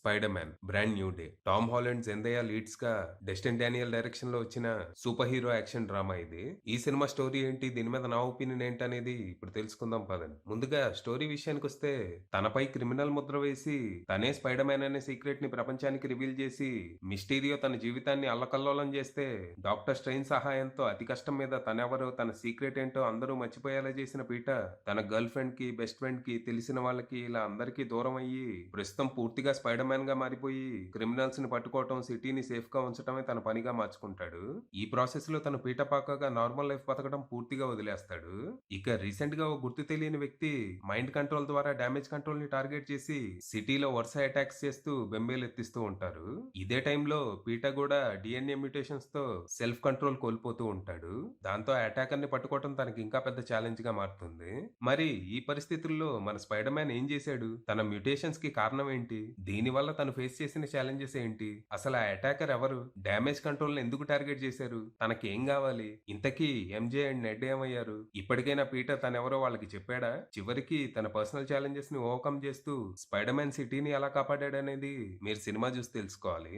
Spider Man brand new day. Tom Holland, Zendaya leads గా Destin Daniel direction లో వచ్చిన super hero action drama ఇది. ఈ cinema story ఏంటి, దీని మీద నా ఒపీనియన్ ఏంటనేది ఇప్పుడు తెలుసుకుందాం పదండి. ముందుగా స్టోరీ విషయానికొస్తే, తనపై క్రిమినల్ ముద్ర వేసి తనే స్పైడర్ మ్యాన్ అనే సీక్రెట్ ని ప్రపంచానికి రివీల్ చేసి మిస్టీరియో తన జీవితాన్ని అల్లకల్లోలం చేస్తే, డాక్టర్ స్ట్రెయిన్ సహాయంతో అతి కష్టం మీద తనెవరో, తన సీక్రెట్ ఏంటో అందరూ మర్చిపోయేలా చేసిన పీటర్ తన గర్ల్ ఫ్రెండ్ కి, బెస్ట్ ఫ్రెండ్ కి, తెలిసిన వాళ్ళకి ఇలా అందరికీ దూరం అయ్యి ప్రస్తుతం పూర్తిగా స్పైడర్ మ్యాన్ గా మారిపోయి క్రిమినల్స్ ని పట్టుకోవటం, సిటీని సేఫ్ గా ఉంచటమే తన పనిగా మార్చుకుంటాడు. ఈ ప్రాసెస్ లో తను పీటర్ పార్కర్ గా నార్మల్ లైఫ్ బతకడం పూర్తిగా వదిలేస్తాడు. ఇక రీసెంట్ గా ఓ గుర్తు తెలియని వ్యక్తి మైండ్ కంట్రోల్ ద్వారా డ్యామేజ్ కంట్రోల్ ని టార్గెట్ చేసి సిటీలో వరుస అటాక్స్ చేస్తూ బెంబేలెత్తిస్తూ ఉంటారు. ఇదే టైంలో పీటర్ కూడా డిఎన్ఏ మ్యూటేషన్స్ తో సెల్ఫ్ కంట్రోల్ కోల్పోతూ ఉంటాడు. దాంతో అటాకర్ ని పట్టుకోవటం తనకి ఇంకా పెద్ద ఛాలెంజ్ గా మారుతుంది. మరి ఈ పరిస్థితుల్లో మన స్పైడర్ మ్యాన్ ఏం చేశాడు? తన మ్యూటేషన్స్ కి కారణం ఏంటి? దీనివల్ల తను ఫేస్ చేసిన ఛాలెంజెస్ ఏంటి? అసలు ఆ అటాకర్ ఎవరు? డ్యామేజ్ కంట్రోల్ ని ఎందుకు టార్గెట్ చేశారు? తనకేం కావాలి? ఇంతకీ ఎంజే అండ్ నెడ్ ఏమయ్యారు? ఇప్పటికైనా పీటర్ తనెవరో వాళ్ళకి చెప్పాడా? చివరికి తన పర్సనల్ ఛాలెంజెస్ ని ఓవర్కమ్ చేస్తూ స్పైడర్ మ్యాన్ సిటీని ఎలా కాపాడాడనేది మీరు సినిమా చూసి తెలుసుకోవాలి.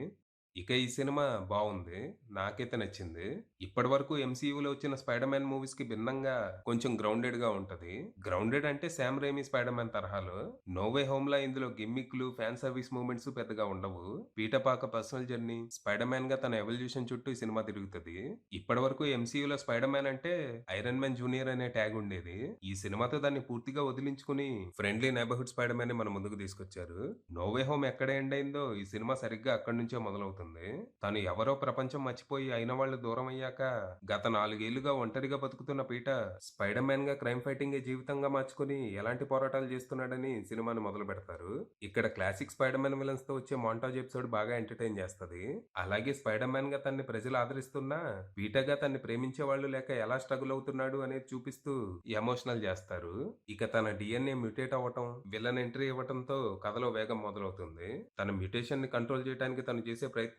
ఇక ఈ సినిమా బావుంది. నాకైతే నచ్చింది. ఇప్పటివరకు ఎంసీయూలో వచ్చిన స్పైడర్ మ్యాన్ మూవీస్‌కి భిన్నంగా కొంచెం గ్రౌండెడ్‌గా ఉంటది. గ్రౌండెడ్ అంటే సామ్ రైమీ స్పైడర్ మ్యాన్ తరహాలో. నో వే హోమ్‌లా ఇందులో గిమ్మిక్‌లు, ఫ్యాన్ సర్వీస్ మూవ్‌మెంట్స్ పెద్దగా ఉండవు. Peter Parker personal journey, Spider మ్యాన్‌గా తన ఎవల్యూషన్ చుట్టూ ఈ సినిమా తిరుగుతది. ఇప్పటివరకు ఎంసీయూలో స్పైడర్ మ్యాన్ అంటే ఐరన్ మ్యాన్ జూనియర్ అనే ట్యాగ్ ఉండేది. ఈ సినిమాతో దాన్ని పూర్తిగా వదిలించుకుని ఫ్రెండ్లీ నైబర్‌హుడ్ స్పైడర్ మ్యాన్‌ని మన ముందుకు తీసుకొచ్చారు. నో వే హోమ్ ఎక్కడ ఎండ్ అయిందో ఈ సినిమా సరిగ్గా అక్కడి నుంచే మొదలవుతుంది. తను ఎవరో ప్రపంచం మర్చిపోయి అయిన వాళ్ళు దూరం అయ్యాక గత 4 ఏళ్లుగా ఒంటరిగా బతుకుతున్న పీటర్ స్పైడర్ మ్యాన్ గా క్రైమ్ ఫైటింగ్ జీవితంగా మార్చుకుని ఎలాంటి పోరాటాలు చేస్తున్నాడని సినిమాని మొదలు పెడతారు. ఇక్కడ క్లాసిక్ స్పైడర్ మ్యాన్ విలన్స్ తో వచ్చే మాంటాజ్ ఎపిసోడ్ బాగా ఎంటర్టైన్ చేస్తది. అలాగే స్పైడర్ మ్యాన్ గా తన్ని ప్రజలు ఆదరిస్తున్నా పీటర్ గా తన్ని ప్రేమించే వాళ్ళు లేక ఎలా స్ట్రగుల్ అవుతున్నాడు అనేది చూపిస్తూ ఎమోషనల్ చేస్తారు. ఇక తన డిఎన్ఏ మ్యూటేట్ అవ్వటం, విలన్ ఎంట్రీ ఇవ్వటంతో కథలో వేగం మొదలవుతుంది. తన మ్యూటేషన్ ని కంట్రోల్ చేయడానికి తను చేసే ప్రయత్నాలు,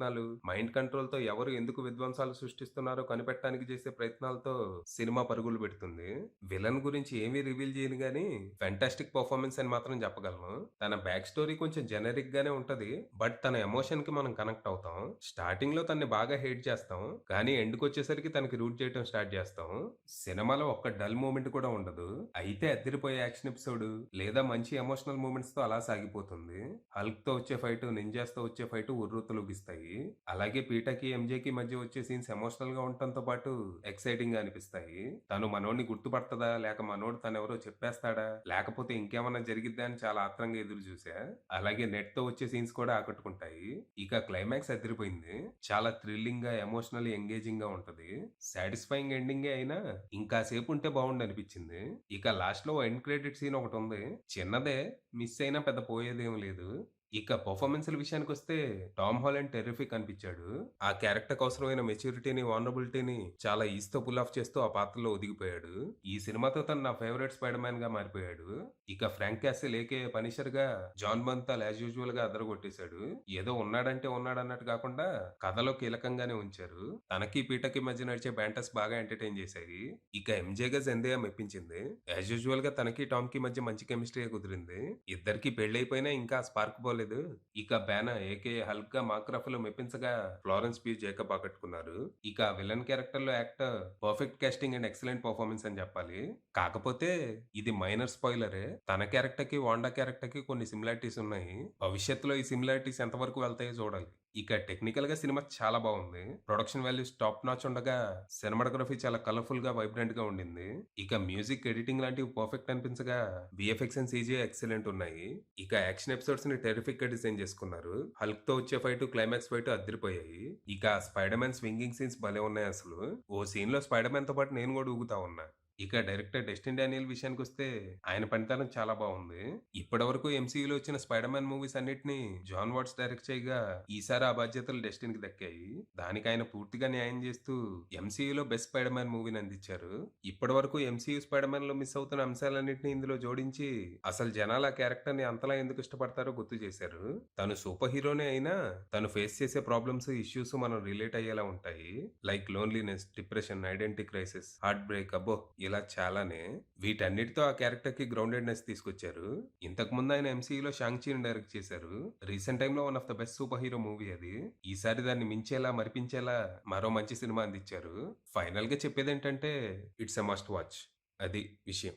మైండ్ కంట్రోల్ తో ఎవరు ఎందుకు విధ్వంసాలు సృష్టిస్తున్నారో కనిపెట్టడానికి చేసే ప్రయత్నాలతో సినిమా పరుగులు పెడుతుంది. విలన్ గురించి ఏమీ రివీల్ చేయను గానీ ఫెంటాస్టిక్ పర్ఫార్మెన్స్ అని మాత్రం చెప్పగలను. తన బ్యాక్ స్టోరీ కొంచెం జెనరిక్ గానే ఉంటది. బట్ తన ఎమోషన్ కి మనం కనెక్ట్ అవుతాం. స్టార్టింగ్ లో తన్ని బాగా హేట్ చేస్తాం, కానీ ఎండ్ వచ్చేసరికి తనకి రూట్ చేయడం స్టార్ట్ చేస్తాం. సినిమాలో ఒక్క డల్ మూమెంట్ కూడా ఉండదు. అయితే అదిరిపోయే యాక్షన్ ఎపిసోడ్ లేదా మంచి ఎమోషనల్ మూమెంట్స్ తో అలా సాగిపోతుంది. హల్క్ తో వచ్చే ఫైట్, నింజాస్ తో వచ్చే ఫైట్ ఉర్రూతలూగిస్తాయి. అలాగే పీటర్‌కి, ఎంజేకి మధ్య వచ్చే సీన్స్ ఎమోషనల్ గా ఉండటంతో పాటు ఎక్సైటింగ్ గా అనిపిస్తాయి. తను మనోడిని గుర్తుపడతదా? లేక మనోడు తనెవరో చెప్పేస్తాడా? లేకపోతే ఇంకేమన్నా జరిగిద్దా అని చాలా ఆత్రంగా ఎదురు చూసా. అలాగే నెట్ తో వచ్చే సీన్స్ కూడా ఆకట్టుకుంటాయి. ఇక క్లైమాక్స్ అదిరిపోయింది. చాలా థ్రిల్లింగ్ గా, ఎమోషనల్లీ ఎంగేజింగ్ గా ఉంటది. సాటిస్ఫైయింగ్ ఎండింగే అయినా ఇంకా సేపు ఉంటే బాగుండనిపించింది. ఇక లాస్ట్ లో ఎండ్ క్రెడిట్ సీన్ ఒకటి ఉంది. చిన్నదే, మిస్ అయినా పెద్ద పోయేదేం లేదు. ఇక పెర్ఫార్మన్స్‌ల విషయానికొస్తే టామ్ హాలండ్ టెర్రిఫిక్ అనిపిచ్చాడు. ఆ క్యారెక్టర్‌కి అవసరమైన మెచ్యూరిటీని, వల్నరబిలిటీని చాలా ఈజీ‌తో పుల్ ఆఫ్ చేస్తూ ఆ పాత్రలో ఒదిగిపోయాడు. ఈ సినిమాతో తను నా ఫేవరెట్ స్పైడర్ మ్యాన్‌గా మారిపోయాడు. ఇక ఫ్రాంక్ క్యాసిల్ ఏకే పనిషర్‌గా జాన్ బర్న్‌తాల్ యాజ్ యూజువల్‌గా అదరగొట్టేశాడు. ఏదో ఉన్నాడంటే ఉన్నాడన్నట్టు కాకుండా కథలో కీలకంగానే ఉంచారు. తనకి, పీటర్‌కి మధ్య నడిచే బ్యాంటర్స్ బాగా ఎంటర్‌టైన్ చేశాయి. ఇక ఎంజేగా జెండయా మెప్పించింది. యాజ్ యూజువల్‌గా తనకి, టామ్‌కి మధ్య మంచి కెమిస్ట్రీయే కుదిరింది. ఇద్దరికీ పెళ్లయిపోయినా ఇంకా స్పార్క్ పోలేదు. ఇక బ్యానా ఏకే హల్క్ గా మార్క్ రఫెలో మెప్పించగా ఫ్లారెన్స్ పి జేకబ్ ఆకట్టుకున్నారు. ఇక విలన్ క్యారెక్టర్ లో actor perfect casting and excellent performance అని చెప్పాలి. కాకపోతే ఇది మైనర్ స్పాయిలరే. తన క్యారెక్టర్ కి, వాండా క్యారెక్టర్ కి కొన్ని సిమిలారిటీస్ ఉన్నాయి. భవిష్యత్తులో ఈ సిమిలారిటీస్ ఎంతవరకు వెళ్తాయో చూడాలి. ఇక టెక్నికల్ గా సినిమా చాలా బాగుంది. ప్రొడక్షన్ వాల్యూస్ టాప్ నాచ్ ఉండగా సినిమాటోగ్రఫీ చాలా కలర్ఫుల్ గా, వైబ్రెంట్ గా ఉండింది. ఇక మ్యూజిక్, ఎడిటింగ్ లాంటివి పర్ఫెక్ట్ అనిపించగా విఎఫ్ఎక్స్ అండ్ సీజీఐ ఎక్సలెంట్ ఉన్నాయి. ఇక యాక్షన్ ఎపిసోడ్స్ ని టెరిఫిక్ గా డిజైన్ చేసుకున్నారు. హల్క్ తో వచ్చే ఫైట్, క్లైమాక్స్ ఫైట్ అదిరిపోయాయి. ఇక స్పైడర్ మ్యాన్ స్వింగింగ్ సీన్స్ భలే ఉన్నాయి అసలు. ఓ సీన్ లో స్పైడర్ మ్యాన్ తో పాటు నేను కూడా ఊగుతా ఉన్నా. ఇక డైరెక్టర్ డెస్టిన్ డానియల్ విషయానికొస్తే ఆయన పనితనం చాలా బాగుంది. ఇప్పటివరకు ఎంసీయూలో వచ్చిన స్పైడర్ మ్యాన్ మూవీస్ అన్నిటిని జాన్ వాట్స్ డైరెక్ట్ చేయగా ఈసారి ఆ బాధ్యతలు డెస్టిన్ కి దక్కాయి. దానికి ఆయన పూర్తిగా న్యాయం చేస్తూ ఎంసీయూలో బెస్ట్ స్పైడర్ మ్యాన్ మూవీని అందించారు. ఇప్పటివరకు ఎంసీయూ స్పైడర్ మ్యాన్ లో మిస్ అవుతున్న అంశాలన్నింటినీ ఇందులో జోడించి అసలు జనాలు ఆ క్యారెక్టర్ ని అంతలా ఎందుకు ఇష్టపడతారో గుర్తు చేశారు. తను సూపర్ హీరోనే అయినా తను ఫేస్ చేసే ప్రాబ్లమ్స్, ఇష్యూస్ మనం రిలేట్ అయ్యేలా ఉంటాయి. Like loneliness, depression, identity crisis, heart break, అబ్బో ఇలా చాలానే. వీటన్నిటితో ఆ క్యారెక్టర్‌కి గ్రౌండెడ్‌నెస్ తీసుకొచ్చారు. ఇంతకుముందు ఆయన ఎంసీయూలో 'షాంగ్ చీ'ని డైరెక్ట్ చేశారు. రీసెంట్ టైమ్‌లో one of the best super hero movie అది. ఈసారి దాన్ని మించేలా, మరిపించేలా మరో మంచి సినిమా అందిచ్చారు. ఫైనల్‌గా చెప్పేదేంటంటే ఇట్స్ ఎ మస్ట్ వాచ్. అది విషయం.